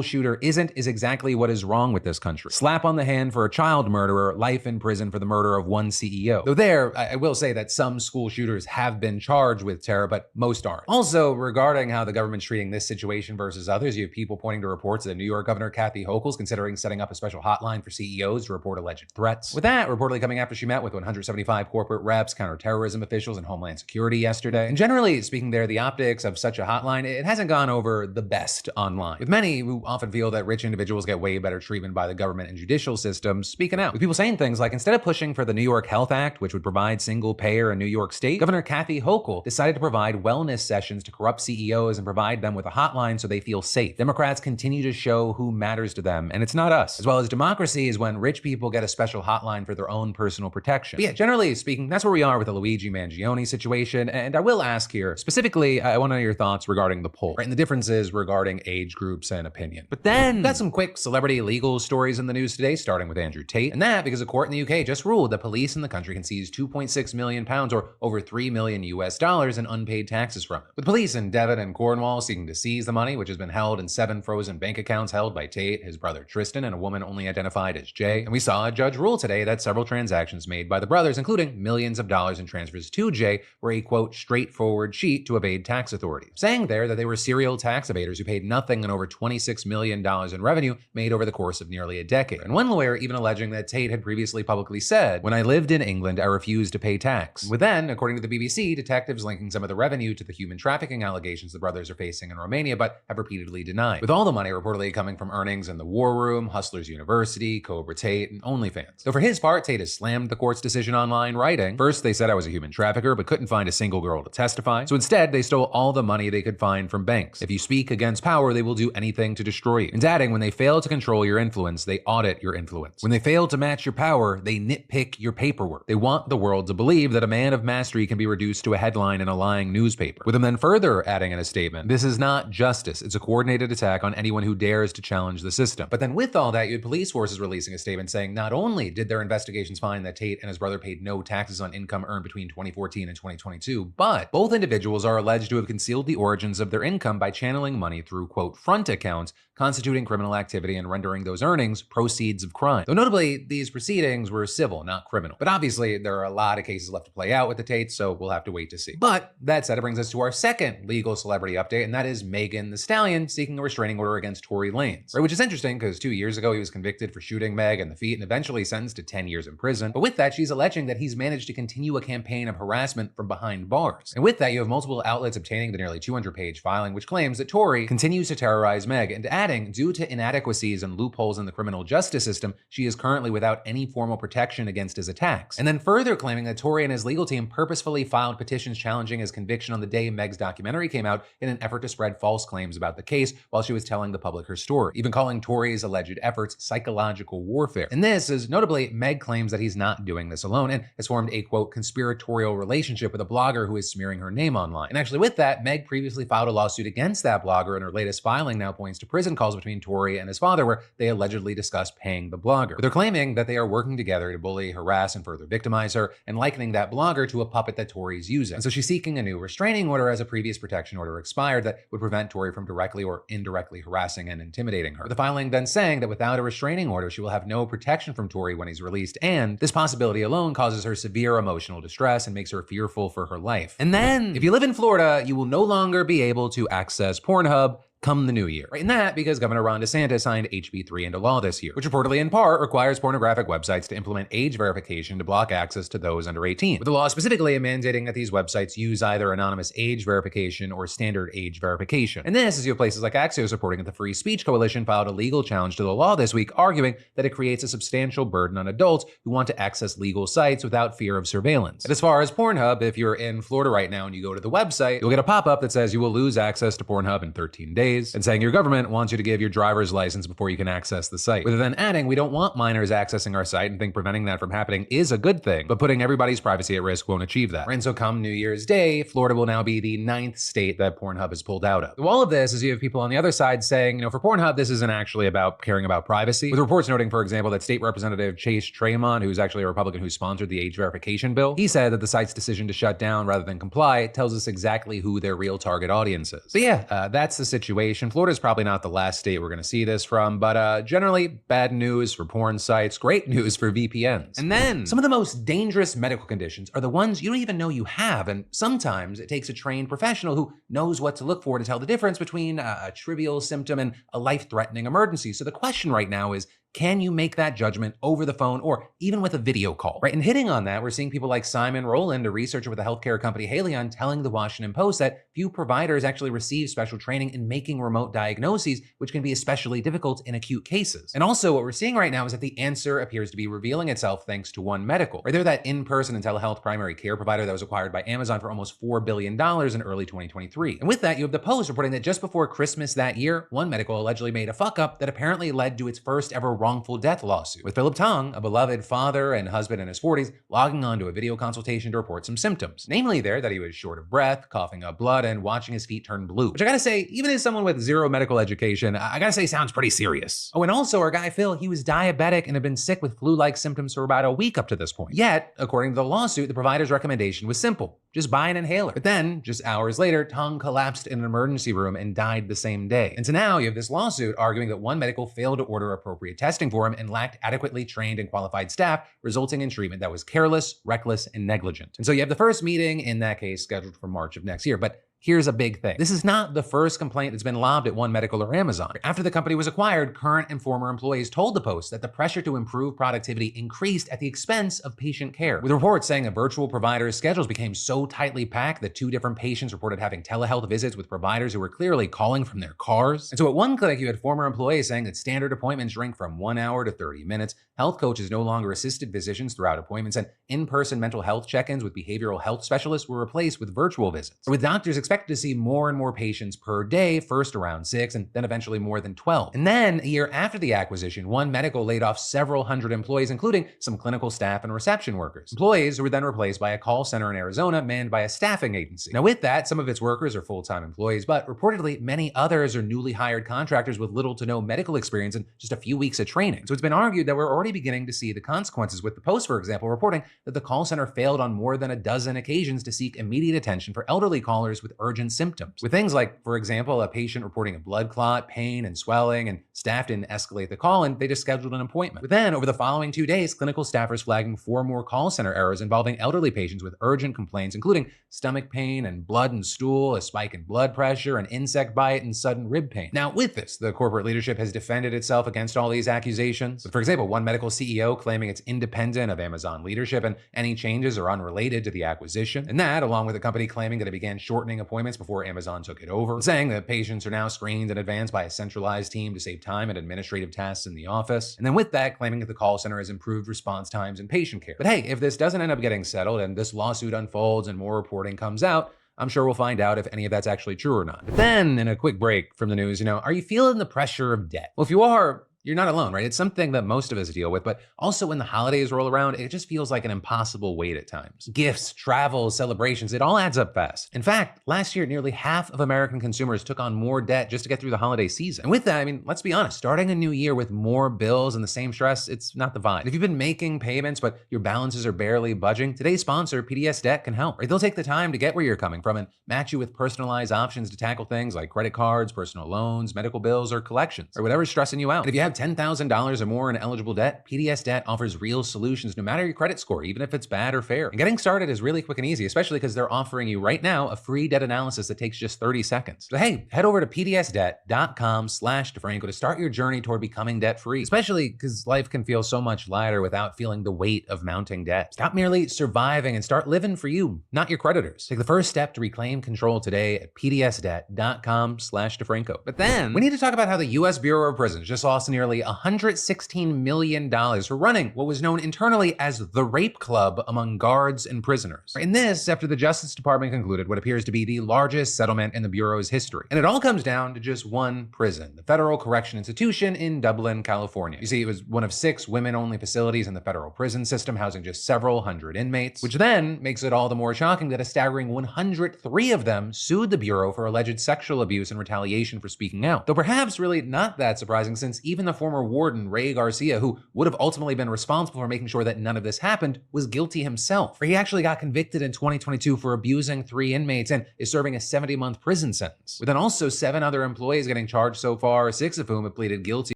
shooter isn't is exactly what is wrong with this country. Slap on the hand for a child murderer, life in prison for the murder of one CEO. Though there, I will say that some school shooters have been charged with terror, but most aren't. Also, regarding how the government's treating this situation versus others, you have people pointing to reports that New York Governor Kathy Hochul's considering setting up a special hotline for CEOs to report alleged threats. With that reportedly coming after she met with 175 corporate reps, counterterrorism officials, and Homeland Security yesterday. And generally speaking there, the optics of such a hotline, it hasn't gone over the best online, with many who often feel that rich individuals get way better treatment by the government and judicial systems speaking out, with people saying things like, instead of pushing for the New York Health Act, which would provide single payer in New York State, Governor Kathy Hochul decided to provide wellness sessions to corrupt CEOs and provide them with a hotline so they feel safe. Democrats continue to show who matters to them, and it's not us. As well as democracy is when rich people get a special hotline for their own personal protection. But yeah, generally speaking, that's where we are with the Luigi Mangione situation, and I will ask here, specifically, I want to know your thoughts regarding the poll, right, and the differences regarding age groups and opinion. But then, got some quick celebrity legal stories in the news today, starting with Andrew Tate, and that because a court in the UK just ruled that police in the country can seize 2.6 million pounds or over $3 million in unpaid taxes from it. With police in Devon and Cornwall seeking to seize the money, which has been held in 7 frozen bank accounts held by Tate, his brother Tristan, and a woman only identified as Jay. And we saw a judge rule today that several transactions made by the brothers, including millions of dollars in transfers to Jay, were a quote, straightforward cheat to evade tax authorities, saying there that they were serial tax evaders who paid nothing on over $26 million in revenue made over the course of nearly a decade. And one lawyer even alleging that Tate had previously publicly said, "When I lived in England, I refused to pay tax." With then, according to the BBC, detectives linking some of the revenue to the human trafficking allegations the brothers are facing in Romania, but have repeatedly denied. With all the money reportedly coming from earnings in the War Room, Hustlers University, Cobra Tate, and OnlyFans. So for his part, Tate has slammed the court's decision online, writing, "First, they said I was a human trafficker, but couldn't find a single girl to testify. So instead, they stole all the money they could find from banks. If you speak against power, they will do anything to destroy you." And adding, when they fail to control your influence, they audit your influence. When they fail to match your power, they nitpick your paperwork. They want the world to believe that a man of mastery can be reduced to a headline in a lying newspaper. With him then further adding in a statement, "This is not justice. It's a coordinated attack on anyone who dares to challenge the system." But then with all that, you had police forces releasing a statement saying not only did their investigations find that Tate and his brother paid no taxes on income earned between 2014 and 2022, but both individuals are alleged to have concealed the origins of their income by channeling money through, quote, front accounts, constituting criminal activity and rendering those earnings proceeds of crime. Though notably, these proceedings were civil, not criminal. But obviously, there are a lot of cases left to play out with the Tates, so we'll have to wait to see. But that said, it brings us to our second legal celebrity update, and that is Megan Thee Stallion seeking a restraining order against Tory Lanez. Right, which is interesting because 2 years ago, he was convicted for shooting Meg in the feet and eventually sentenced to 10 years in prison. But with that, she's alleging that he's managed to continue a campaign of harassment from behind bars. And with that, you have multiple outlets obtaining the nearly 200-page filing, which claims that Tory continues to terrorize Meg, and adding, due to inadequacies and loopholes in the criminal justice system, she is currently without any formal protection against his attacks. And then further claiming that Tory and his legal team purposefully filed petitions challenging his conviction on the day Meg's documentary came out in an effort to spread false claims about the case while she was telling the public her story, even calling Tory's alleged efforts psychological warfare. And this is notably, Meg claims that he's not doing this alone and has formed a, quote, conspiratorial relationship with a blogger who is smearing her name online. And actually with that, Meg previously filed a lawsuit against that blogger, and her latest filing now points to prison calls between Tory and his father where they allegedly discussed paying the blogger. But they're claiming that they are working together to bully, harass, and further victimize her, and likening that blogger to a puppet that Tory's using. And so she's seeking a new restraining order as a previous protection order expired that would prevent Tory from directly or indirectly harassing and intimidating her. The filing then saying that without a restraining order, she will have no protection from Tory when he's released, and this possibility alone causes her severe emotional distress and makes her fearful for her life. And then, if you live in Florida, you will no longer be able to access Pornhub come the new year. Right, and that because Governor Ron DeSantis signed HB 3 into law this year, which reportedly in part requires pornographic websites to implement age verification to block access to those under 18, with the law specifically mandating that these websites use either anonymous age verification or standard age verification. And this is you have places like Axios reporting that the Free Speech Coalition filed a legal challenge to the law this week, arguing that it creates a substantial burden on adults who want to access legal sites without fear of surveillance. And as far as Pornhub, if you're in Florida right now and you go to the website, you'll get a pop-up that says you will lose access to Pornhub in 13 days. And saying your government wants you to give your driver's license before you can access the site. With then adding, we don't want minors accessing our site and think preventing that from happening is a good thing, but putting everybody's privacy at risk won't achieve that. And so come New Year's Day, Florida will now be the 9th state that Pornhub has pulled out of. All of this is you have people on the other side saying, for Pornhub, this isn't actually about caring about privacy, with reports noting, for example, that State Representative Chase Tremont, who's actually a Republican who sponsored the age verification bill, he said that the site's decision to shut down rather than comply tells us exactly who their real target audience is. So yeah, that's the situation. situation. Florida's probably not the last state we're going to see this from, but generally bad news for porn sites, great news for VPNs. And then some of the most dangerous medical conditions are the ones you don't even know you have, and sometimes it takes a trained professional who knows what to look for to tell the difference between a trivial symptom and a life-threatening emergency. So the question right now is, can you make that judgment over the phone or even with a video call, right? And hitting on that, we're seeing people like Simon Rowland, a researcher with the healthcare company Haleon, telling the Washington Post that few providers actually receive special training in making remote diagnoses, which can be especially difficult in acute cases. And also what we're seeing right now is that the answer appears to be revealing itself thanks to One Medical. Right, they're that in-person and telehealth primary care provider that was acquired by Amazon for almost $4 billion in early 2023. And with that, you have the Post reporting that just before Christmas that year, One Medical allegedly made a fuck up that apparently led to its first ever wrongful death lawsuit, with Philip Tong, a beloved father and husband in his 40s, logging onto a video consultation to report some symptoms. Namely there that he was short of breath, coughing up blood, and watching his feet turn blue. Which I gotta say, even as someone with zero medical education, I gotta say sounds pretty serious. Oh, and also our guy Phil, he was diabetic and had been sick with flu-like symptoms for about a week up to this point. Yet, according to the lawsuit, the provider's recommendation was simple: just buy an inhaler. But then, just hours later, Tong collapsed in an emergency room and died the same day. And so now you have this lawsuit arguing that One Medical failed to order appropriate testing for him and lacked adequately trained and qualified staff, resulting in treatment that was careless, reckless, and negligent. And so you have the first meeting in that case scheduled for March of next year. But here's a big thing. This is not the first complaint that's been lobbed at One Medical or Amazon. After the company was acquired, current and former employees told the Post that the pressure to improve productivity increased at the expense of patient care, with reports saying that virtual providers' schedules became so tightly packed that 2 different patients reported having telehealth visits with providers who were clearly calling from their cars. And so at one clinic, you had former employees saying that standard appointments shrink from 1 hour to 30 minutes, health coaches no longer assisted physicians throughout appointments, and in-person mental health check-ins with behavioral health specialists were replaced with virtual visits, with doctors expected to see more and more patients per day, first around 6 and then eventually more than 12. And then a year after the acquisition, One Medical laid off several hundred employees, including some clinical staff and reception workers. Employees who were then replaced by a call center in Arizona manned by a staffing agency. Now with that, some of its workers are full-time employees, but reportedly many others are newly hired contractors with little to no medical experience and just a few weeks of training. So it's been argued that we're already beginning to see the consequences, with the Post, for example, reporting that the call center failed on more than a dozen occasions to seek immediate attention for elderly callers with urgent symptoms. With things like, for example, a patient reporting a blood clot, pain, and swelling, and staff didn't escalate the call and they just scheduled an appointment. But then, over the following 2 days, clinical staffers flagging 4 more call center errors involving elderly patients with urgent complaints, including stomach pain and blood and stool, a spike in blood pressure, an insect bite, and sudden rib pain. Now, with this, the corporate leadership has defended itself against all these accusations. With, for example, One Medical CEO claiming it's independent of Amazon leadership and any changes are unrelated to the acquisition. And that, along with the company claiming that it began shortening appointments before Amazon took it over, saying that patients are now screened in advance by a centralized team to save time and administrative tasks in the office. And then with that, claiming that the call center has improved response times and patient care. But hey, if this doesn't end up getting settled and this lawsuit unfolds and more reporting comes out, I'm sure we'll find out if any of that's actually true or not. But then, in a quick break from the news, are you feeling the pressure of debt? Well, if you are, you're not alone, right? It's something that most of us deal with, but also when the holidays roll around, it just feels like an impossible weight at times. Gifts, travel, celebrations, it all adds up fast. In fact, last year, nearly half of American consumers took on more debt just to get through the holiday season. And with that, let's be honest, starting a new year with more bills and the same stress, it's not the vibe. And if you've been making payments, but your balances are barely budging, today's sponsor, PDS Debt, can help. Right? They'll take the time to get where you're coming from and match you with personalized options to tackle things like credit cards, personal loans, medical bills, or collections, or whatever's stressing you out. And if you have $10,000 or more in eligible debt, PDS Debt offers real solutions no matter your credit score, even if it's bad or fair. And getting started is really quick and easy, especially because they're offering you right now a free debt analysis that takes just 30 seconds. So hey, head over to pdsdebt.com/DeFranco to start your journey toward becoming debt-free, especially because life can feel so much lighter without feeling the weight of mounting debt. Stop merely surviving and start living for you, not your creditors. Take the first step to reclaim control today at pdsdebt.com/DeFranco. But then we need to talk about how the U.S. Bureau of Prisons just lost nearly $116 million for running what was known internally as the Rape Club among guards and prisoners. And this after the Justice Department concluded what appears to be the largest settlement in the Bureau's history. And it all comes down to just one prison, the Federal Correction Institution in Dublin, California. You see, it was one of 6 women-only facilities in the federal prison system, housing just several hundred inmates, which then makes it all the more shocking that a staggering 103 of them sued the Bureau for alleged sexual abuse and retaliation for speaking out. Though perhaps really not that surprising, since even the former warden, Ray Garcia, who would have ultimately been responsible for making sure that none of this happened, was guilty himself. For he actually got convicted in 2022 for abusing 3 inmates and is serving a 70-month prison sentence, with then also 7 other employees getting charged so far, 6 of whom have pleaded guilty.